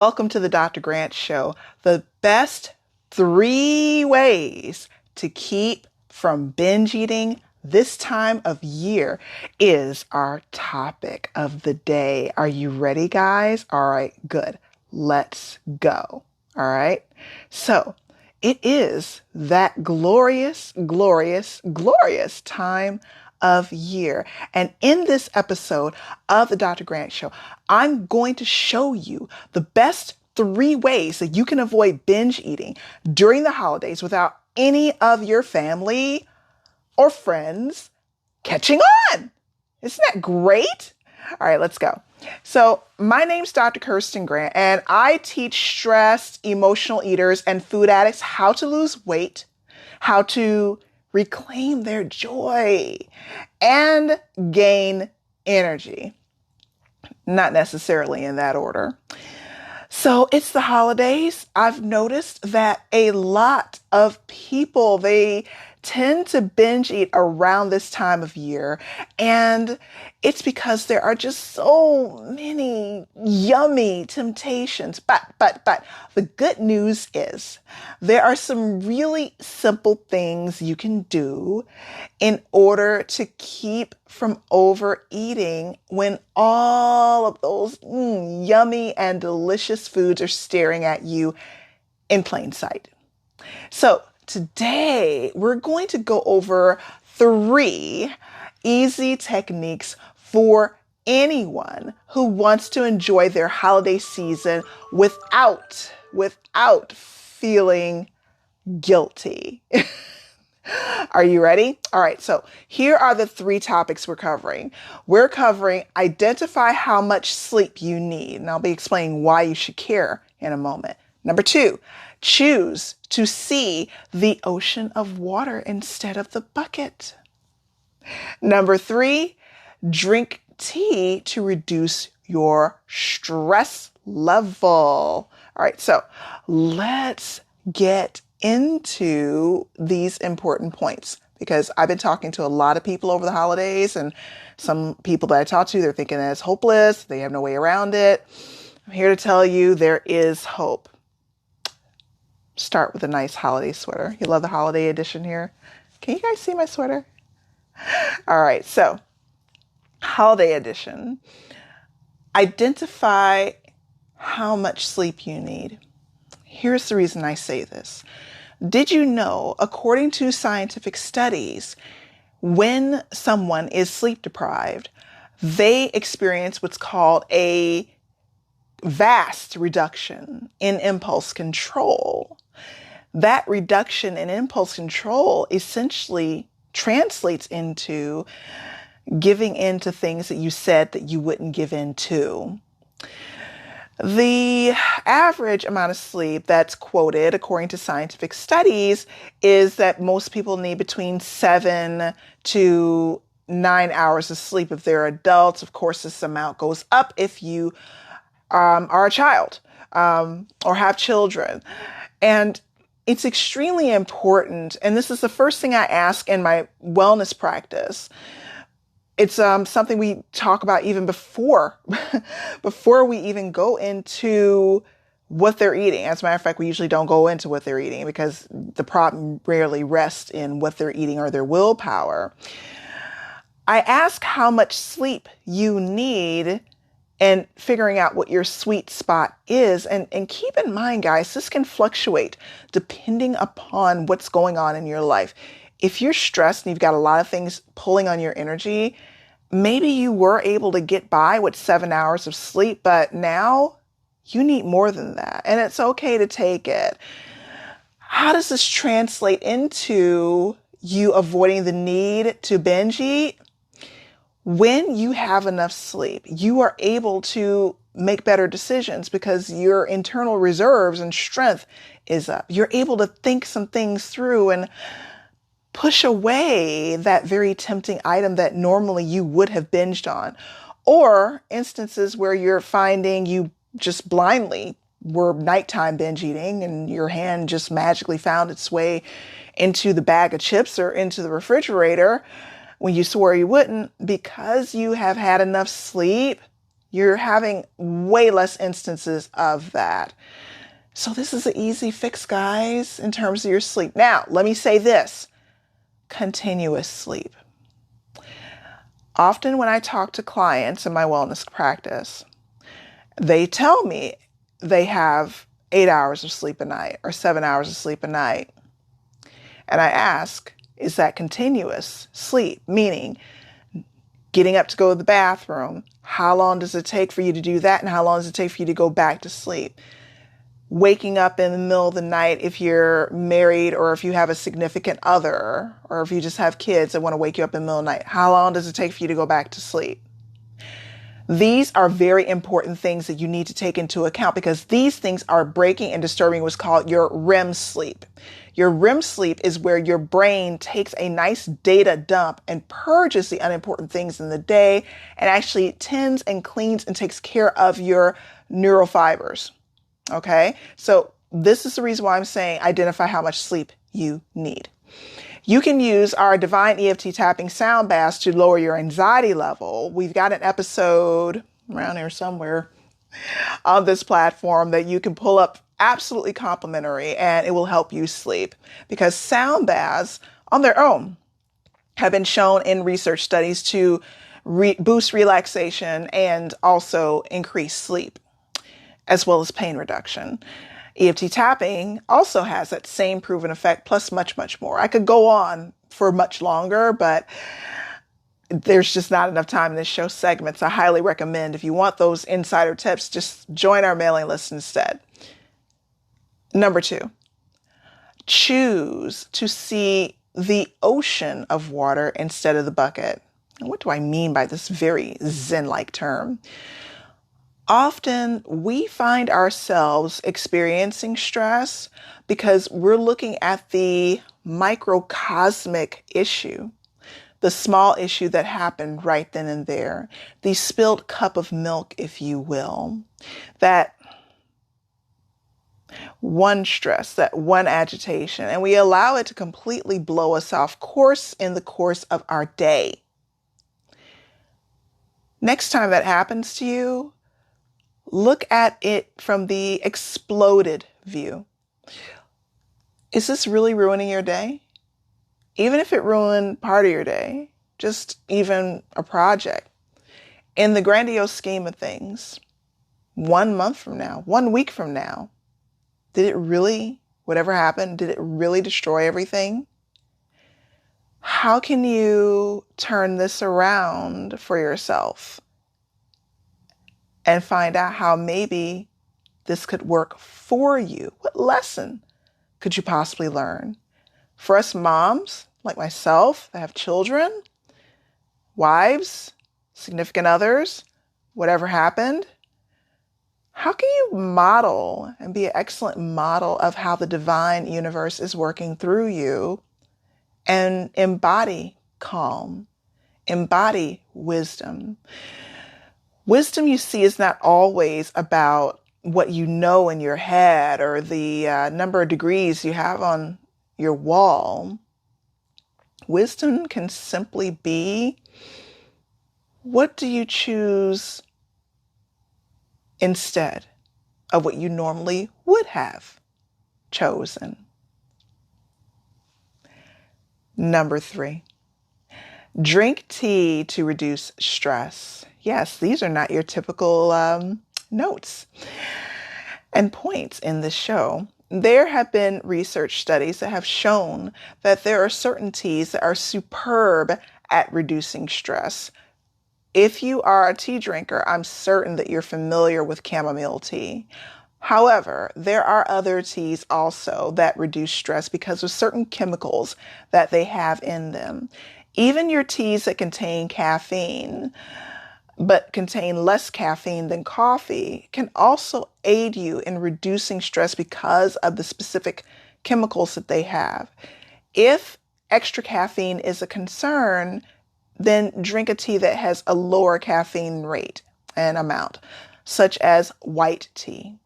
Welcome to the Dr. Grant Show. The best 3 ways to keep from binge eating this time of year is our topic of the day. Are you ready, guys? All right, good. Let's go. All right. So it is that glorious, glorious, glorious time of year. And in this episode of the Dr. Grant Show, I'm going to show you the best 3 ways that you can avoid binge eating during the holidays without any of your family or friends catching on. Isn't that great? All right, let's go. So my name's Dr. Kirsten Grant, and I teach stressed, emotional eaters and food addicts how to lose weight, how to reclaim their joy, and gain energy. Not necessarily in that order. So it's the holidays. I've noticed that a lot of people, they tend to binge eat around this time of year. And it's because there are just so many yummy temptations. But the good news is there are some really simple things you can do in order to keep from overeating when all of those yummy and delicious foods are staring at you in plain sight. So today we're going to go over 3 easy techniques for anyone who wants to enjoy their holiday season without feeling guilty. Are you ready? All right. So here are the 3 topics we're covering. We're covering identify how much sleep you need. And I'll be explaining why you should care in a moment. Number 2, choose to see the ocean of water instead of the bucket. Number 3, drink tea to reduce your stress level. All right. So let's get into these important points because I've been talking to a lot of people over the holidays, and some people that I talk to, they're thinking that it's hopeless. They have no way around it. I'm here to tell you there is hope. Start with a nice holiday sweater. You love the holiday edition here. Can you guys see my sweater? All right. So holiday edition, identify how much sleep you need. Here's the reason I say this. Did you know, according to scientific studies, when someone is sleep deprived, they experience what's called a vast reduction in impulse control. That reduction in impulse control essentially translates into giving in to things that you said that you wouldn't give in to. The average amount of sleep that's quoted, according to scientific studies, is that most people need between 7 to 9 hours of sleep if they're adults. Of course, this amount goes up if you are a child or have children. And it's extremely important. And this is the first thing I ask in my wellness practice. It's something we talk about even before we even go into what they're eating. As a matter of fact, we usually don't go into what they're eating because the problem rarely rests in what they're eating or their willpower. I ask how much sleep you need and figuring out what your sweet spot is. And keep in mind, guys, this can fluctuate depending upon what's going on in your life. If you're stressed and you've got a lot of things pulling on your energy, maybe you were able to get by with 7 hours of sleep, but now you need more than that. And it's okay to take it. How does this translate into you avoiding the need to binge eat? When you have enough sleep, you are able to make better decisions because your internal reserves and strength is up. You're able to think some things through and push away that very tempting item that normally you would have binged on. Or instances where you're finding you just blindly were nighttime binge eating and your hand just magically found its way into the bag of chips or into the refrigerator when you swore you wouldn't, because you have had enough sleep, You're having way less instances of that. So this is an easy fix, guys, in terms of your sleep. Now, let me say this: continuous sleep. Often when I talk to clients in my wellness practice, they tell me they have 8 hours of sleep a night or 7 hours of sleep a night. And I ask, is that continuous sleep? Meaning, getting up to go to the bathroom, how long does it take for you to do that? And how long does it take for you to go back to sleep? Waking up in the middle of the night if you're married or if you have a significant other or if you just have kids that want to wake you up in the middle of the night, how long does it take for you to go back to sleep? These are very important things that you need to take into account because these things are breaking and disturbing what's called your REM sleep. Your REM sleep is where your brain takes a nice data dump and purges the unimportant things in the day and actually tends and cleans and takes care of your neural fibers. Okay, so this is the reason why I'm saying identify how much sleep you need. You can use our Divine EFT tapping sound baths to lower your anxiety level. We've got an episode around here somewhere on this platform that you can pull up absolutely complimentary, and it will help you sleep because sound baths on their own have been shown in research studies to boost relaxation and also increase sleep, as well as pain reduction. EFT tapping also has that same proven effect, plus much, much more. I could go on for much longer, but there's just not enough time in this show segments. I highly recommend if you want those insider tips, just join our mailing list instead. Number 2, choose to see the ocean of water instead of the bucket. And what do I mean by this very Zen-like term? Often we find ourselves experiencing stress because we're looking at the microcosmic issue, the small issue that happened right then and there, the spilled cup of milk, if you will, that one stress, that one agitation, and we allow it to completely blow us off course in the course of our day. Next time that happens to you, look at it from the exploded view. Is this really ruining your day? Even if it ruined part of your day, just even a project. In the grandiose scheme of things, 1 month from now, 1 week from now, did it really, whatever happened, did it really destroy everything? How can you turn this around for yourself and find out how maybe this could work for you? What lesson could you possibly learn? For us moms, like myself, that have children, wives, significant others, whatever happened, how can you model and be an excellent model of how the divine universe is working through you and embody calm, embody wisdom? Wisdom, you see, is not always about what you know in your head or the number of degrees you have on your wall. Wisdom can simply be, what do you choose instead of what you normally would have chosen? Number 3, drink tea to reduce stress. Yes, these are not your typical notes and points in this show. There have been research studies that have shown that there are certain teas that are superb at reducing stress. If you are a tea drinker, I'm certain that you're familiar with chamomile tea. However, there are other teas also that reduce stress because of certain chemicals that they have in them. Even your teas that contain caffeine, but contain less caffeine than coffee, can also aid you in reducing stress because of the specific chemicals that they have. If extra caffeine is a concern, then drink a tea that has a lower caffeine rate and amount, such as white tea.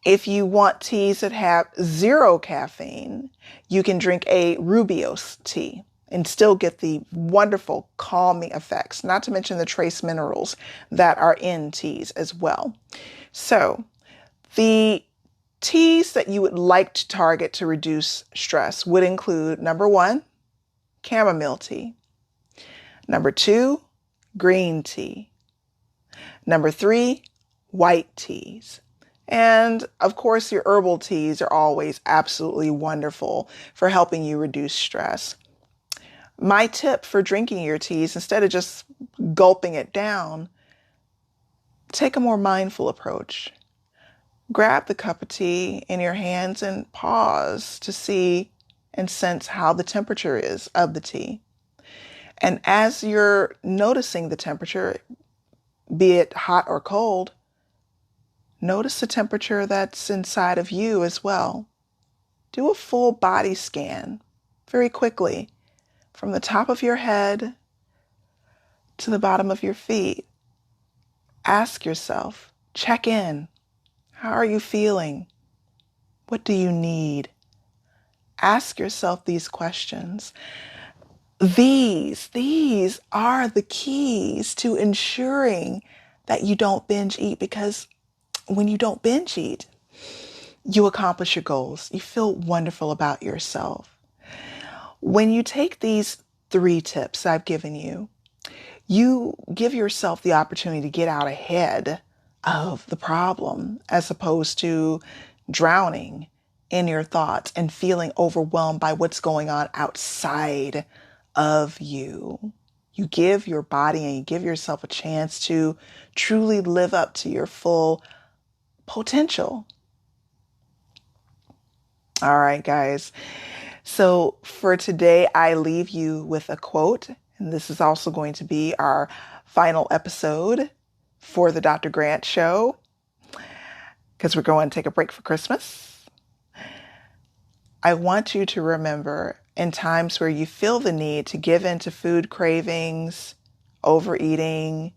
If you want teas that have 0 caffeine, you can drink a Rooibos tea. and still get the wonderful calming effects, not to mention the trace minerals that are in teas as well. So the teas that you would like to target to reduce stress would include, number one, chamomile tea. Number two, green tea. Number three, white teas. And of course, your herbal teas are always absolutely wonderful for helping you reduce stress. My tip for drinking your teas, instead of just gulping it down, take a more mindful approach. Grab the cup of tea in your hands and pause to see and sense how the temperature is of the tea. And as you're noticing the temperature, be it hot or cold, notice the temperature that's inside of you as well. Do a full body scan very quickly from the top of your head to the bottom of your feet. Ask yourself, check in. How are you feeling? What do you need? Ask yourself these questions. These are the keys to ensuring that you don't binge eat, because when you don't binge eat, you accomplish your goals. You feel wonderful about yourself. When you take these 3 tips I've given you, you give yourself the opportunity to get out ahead of the problem, as opposed to drowning in your thoughts and feeling overwhelmed by what's going on outside of you. You give your body and you give yourself a chance to truly live up to your full potential. All right, guys. So for today, I leave you with a quote, and this is also going to be our final episode for the Dr. Grant Show, because we're going to take a break for Christmas. I want you to remember, in times where you feel the need to give in to food cravings, overeating,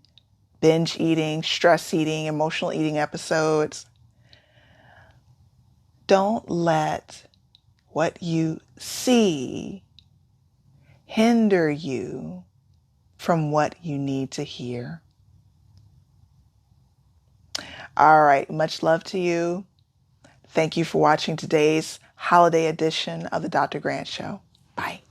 binge eating, stress eating, emotional eating episodes, don't let what you see hinder you from what you need to hear. All right, much love to you. Thank you for watching today's holiday edition of the Dr. Grant Show. Bye.